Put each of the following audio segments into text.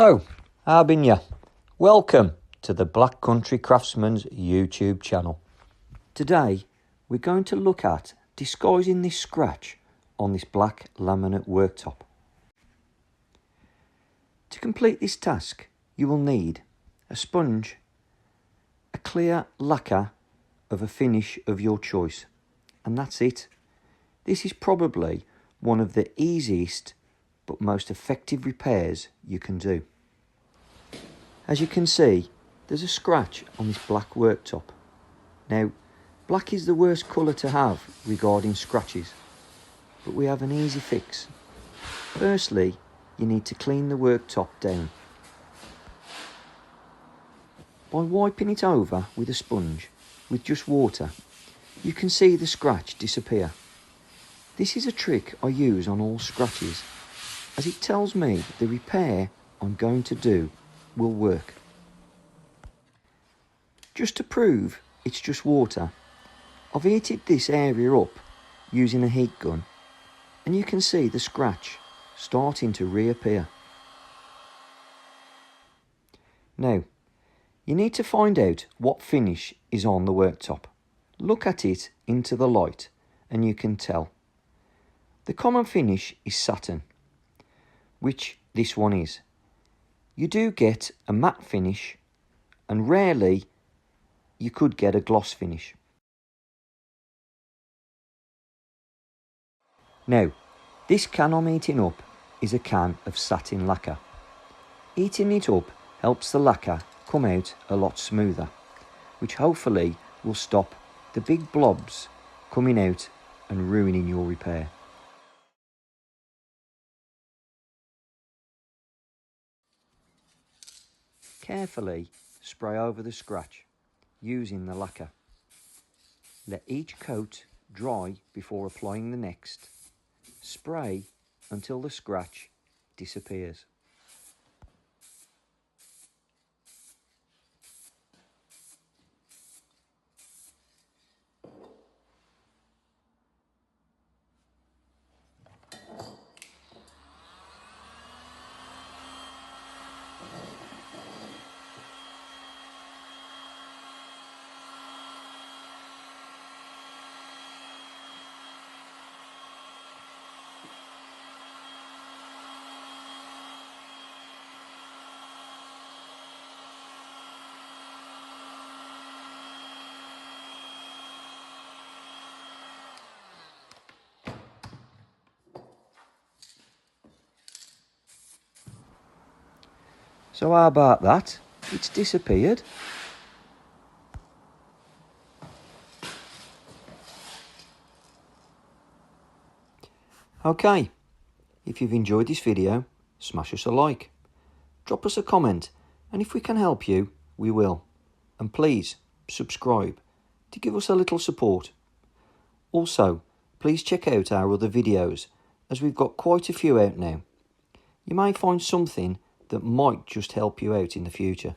So, how been ya? Welcome to the Black Country Craftsman's YouTube channel. Today, we're going to look at disguising this scratch on this black laminate worktop. To complete this task, you will need a sponge, a clear lacquer of a finish of your choice, and that's it. This is probably one of the easiest but most effective repairs you can do. As you can see, there's a scratch on this black worktop. Now, black is the worst colour to have regarding scratches, but we have an easy fix. Firstly, you need to clean the worktop down. By wiping it over with a sponge with just water, you can see the scratch disappear. This is a trick I use on all scratches, as it tells me the repair I'm going to do will work. Just to prove it's just water, I've heated this area up using a heat gun, and you can see the scratch starting to reappear. Now, you need to find out what finish is on the worktop. Look at it into the light and you can tell. The common finish is satin, which this one is. You do get a matte finish, and rarely you could get a gloss finish. Now, this can I'm heating up is a can of satin lacquer. Heating it up helps the lacquer come out a lot smoother, which hopefully will stop the big blobs coming out and ruining your repair. Carefully spray over the scratch using the lacquer. Let each coat dry before applying the next. Spray until the scratch disappears. So how about that? It's disappeared. Okay, if you've enjoyed this video, smash us a like, drop us a comment, and if we can help you, we will. And please subscribe to give us a little support. Also, please check out our other videos, as we've got quite a few out now. You may find something that might just help you out in the future.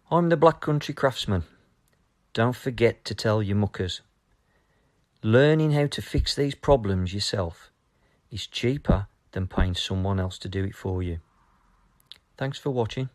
I'm the Black Country Craftsman. Don't forget to tell your muckers. Learning how to fix these problems yourself is cheaper than paying someone else to do it for you. Thanks for watching.